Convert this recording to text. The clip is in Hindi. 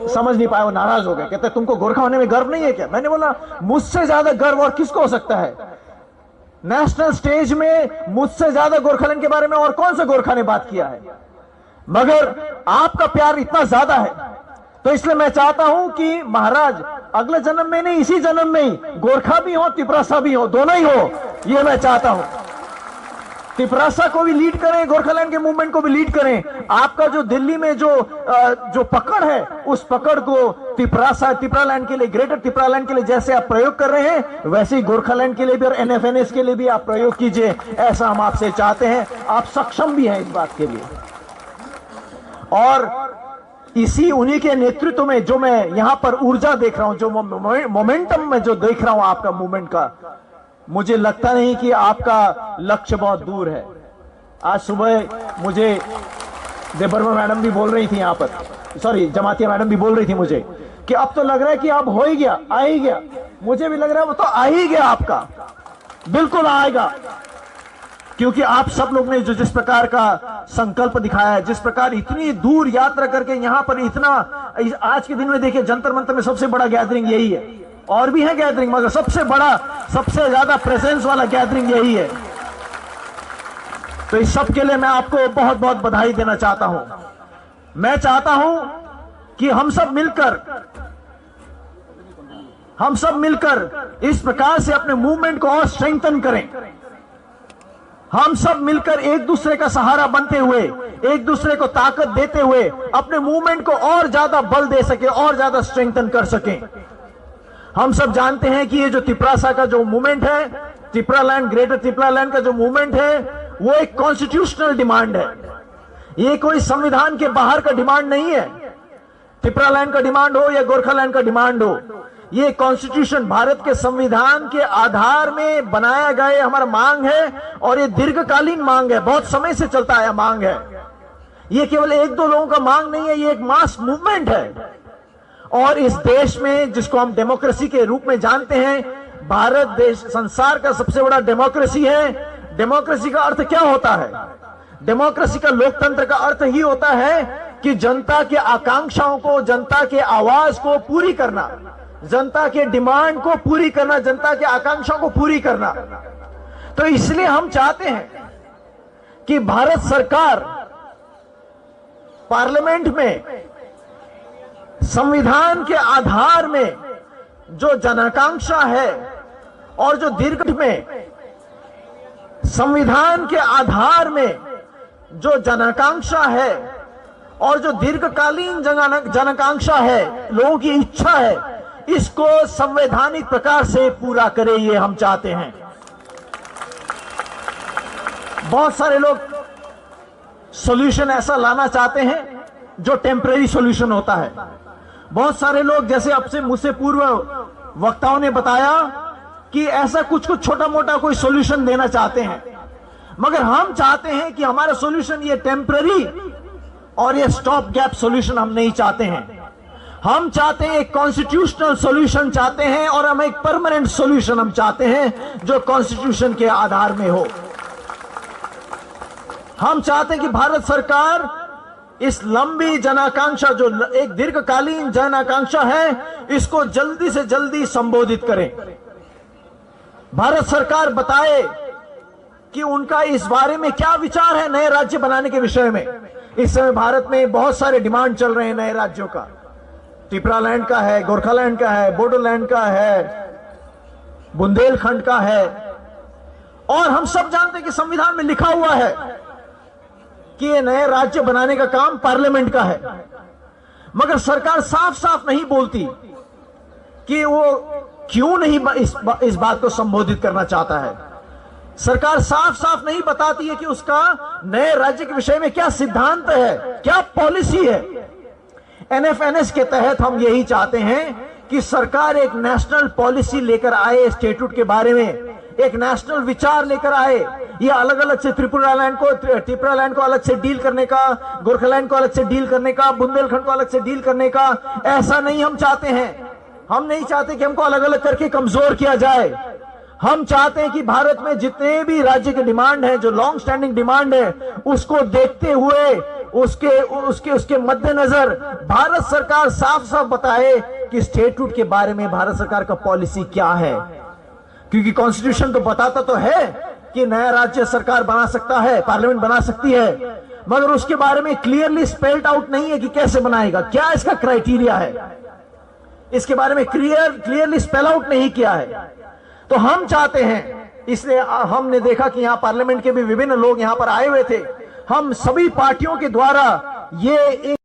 समझ नहीं पाए, वो नाराज हो गए, कहते तुमको गोरखा होने में गर्व नहीं है क्या? मैंने बोला मुझसे ज्यादा गर्व और किसको हो सकता है? नेशनल स्टेज में मुझसे ज्यादा गोरखालैंड के बारे में और कौन सा गोरखा ने बात किया है? मगर आपका प्यार इतना ज्यादा है, तो इसलिए मैं चाहता हूं कि महाराज अगले जन्म में नहीं, इसी जन्म में ही गोरखा भी हो, तिपरासा भी हो, दोनों ही हो, ये मैं चाहता हूं। तिपरासा को भी लीड करें, गोरखालैंड के मूवमेंट को भी लीड करें। आपका जो दिल्ली में जो पकड़ है, उस पकड़ को तिपरालैंड के लिए, ग्रेटर तिपरालैंड के लिए जैसे आप प्रयोग कर रहे हैं, वैसे ही गोरखालैंड के लिए भी और NFNS के लिए भी आप प्रयोग कीजिए, ऐसा हम आपसे चाहते हैं। आप सक्षम भी हैं इस बात के लिए। और इसी उन्हीं के नेतृत्व में जो मैं यहां पर ऊर्जा देख रहा हूं, जो मोमेंटम में जो देख रहा हूं आपका मूवमेंट का, मुझे लगता नहीं कि आपका लक्ष्य बहुत दूर है। आज सुबह मुझे देबर्मा मैडम भी बोल रही थी यहां पर, सॉरी जमातिया मैडम भी बोल रही थी मुझे कि अब तो लग रहा है कि अब हो ही गया, आ ही गया। मुझे भी लग रहा है वो तो आ ही गया, आपका बिल्कुल आएगा, क्योंकि आप सब लोग ने जो जिस प्रकार का संकल्प दिखाया है, जिस प्रकार इतनी दूर यात्रा करके यहां पर इतना, आज के दिन में देखिए जंतर मंतर में सबसे बड़ा गैदरिंग यही है, और भी है गैदरिंग, मगर सबसे बड़ा, सबसे ज्यादा प्रेजेंस वाला गैदरिंग यही है। तो इस सब के लिए मैं आपको बहुत बहुत बधाई देना चाहता हूं। मैं चाहता हूं कि हम सब मिलकर इस प्रकार से अपने मूवमेंट को और स्ट्रेंथन करें। हम सब मिलकर एक दूसरे का सहारा बनते हुए, एक दूसरे को ताकत देते हुए अपने मूवमेंट को और ज्यादा बल दे सके, और ज्यादा स्ट्रेंथन कर सकें। हम सब जानते हैं कि ये जो तिपरासा का जो मूवमेंट है, तिपरालैंड, ग्रेटर तिपरालैंड का जो मूवमेंट है, वो एक कॉन्स्टिट्यूशनल डिमांड है। ये कोई संविधान के बाहर का डिमांड नहीं है। तिपरालैंड का डिमांड हो या गोरखालैंड का डिमांड हो, ये कॉन्स्टिट्यूशन, भारत के संविधान के आधार में बनाया गया हमारा मांग है, और ये दीर्घकालीन मांग है, बहुत समय से चलता आया मांग है। ये केवल एक दो लोगों का मांग नहीं है, ये एक मास मूवमेंट है। और इस देश में, जिसको हम डेमोक्रेसी के रूप में जानते हैं, भारत देश संसार का सबसे बड़ा डेमोक्रेसी है। डेमोक्रेसी का अर्थ क्या होता है? डेमोक्रेसी का, लोकतंत्र का अर्थ ही होता है कि जनता के आकांक्षाओं को, जनता के आवाज को पूरी करना, जनता के डिमांड को पूरी करना, जनता के आकांक्षाओं को पूरी करना। तो इसलिए हम चाहते हैं कि भारत सरकार पार्लियामेंट में संविधान के आधार में जो जनाकांक्षा है, और जो दीर्घ में संविधान के आधार में जो जनाकांक्षा है, और जो दीर्घकालीन जनाकांक्षा है, लोगों की इच्छा है, इसको संवैधानिक प्रकार से पूरा करे, ये हम चाहते हैं। बहुत सारे लोग सॉल्यूशन ऐसा लाना चाहते हैं जो टेम्परेरी सॉल्यूशन होता है। बहुत सारे लोग, जैसे आपसे मुझसे पूर्व वक्ताओं ने बताया, कि ऐसा कुछ छोटा मोटा कोई सॉल्यूशन देना चाहते हैं। मगर हम चाहते हैं कि हमारा सॉल्यूशन ये टेम्परेरी और ये स्टॉप गैप सॉल्यूशन हम नहीं चाहते हैं। हम चाहते हैं एक कॉन्स्टिट्यूशनल सॉल्यूशन चाहते हैं, और हम एक परमानेंट सॉल्यूशन हम चाहते हैं जो कॉन्स्टिट्यूशन के आधार में हो। हम चाहते हैं कि भारत सरकार इस लंबी जनाकांक्षा, जो एक दीर्घकालीन जनाकांक्षा है, इसको जल्दी से जल्दी संबोधित करें। भारत सरकार बताए कि उनका इस बारे में क्या विचार है नए राज्य बनाने के विषय में। इस समय भारत में बहुत सारे डिमांड चल रहे हैं नए राज्यों का। तिपरालैंड का है, गोरखालैंड का है, बोडोलैंड का है, बुंदेलखंड का है। और हम सब जानते हैं कि संविधान में लिखा हुआ है कि ये नए राज्य बनाने का काम पार्लियामेंट का है। मगर सरकार साफ साफ नहीं बोलती कि वो क्यों नहीं इस बात को संबोधित करना चाहता है। सरकार साफ साफ नहीं बताती है कि उसका नए राज्य के विषय में क्या सिद्धांत है, क्या पॉलिसी है। NFNS के तहत हम यही चाहते हैं कि सरकार एक नेशनल पॉलिसी लेकर आए, स्टेट्यूट के बारे में एक नेशनल विचार लेकर आए। ये अलग अलग से तिपरालैंड को अलग से डील करने का, गोरखालैंड को अलग से डील करने का, बुंदेलखंड को अलग से डील करने का, ऐसा नहीं हम चाहते हैं। हम नहीं चाहते कि हमको अलग अलग करके कमजोर किया जाए। हम चाहते हैं कि भारत में जितने भी राज्य के डिमांड है, जो लॉन्ग स्टैंडिंग डिमांड है, उसको देखते हुए उसके उसके उसके मद्देनजर भारत सरकार साफ साफ बताए कि स्टेटूट के बारे में भारत सरकार का पॉलिसी क्या है, क्योंकि कॉन्स्टिट्यूशन तो बताता तो है कि नया राज्य सरकार बना सकता है, पार्लियामेंट बना सकती है, मगर उसके बारे में क्लियरली स्पेल्ड आउट नहीं है कि कैसे बनाएगा, क्या इसका क्राइटेरिया है, इसके बारे में क्लियरली स्पेल आउट नहीं किया है। तो हम चाहते हैं, इसलिए हमने देखा कि यहां पार्लियामेंट के भी विभिन्न लोग यहां पर आए हुए थे, हम सभी पार्टियों के द्वारा ये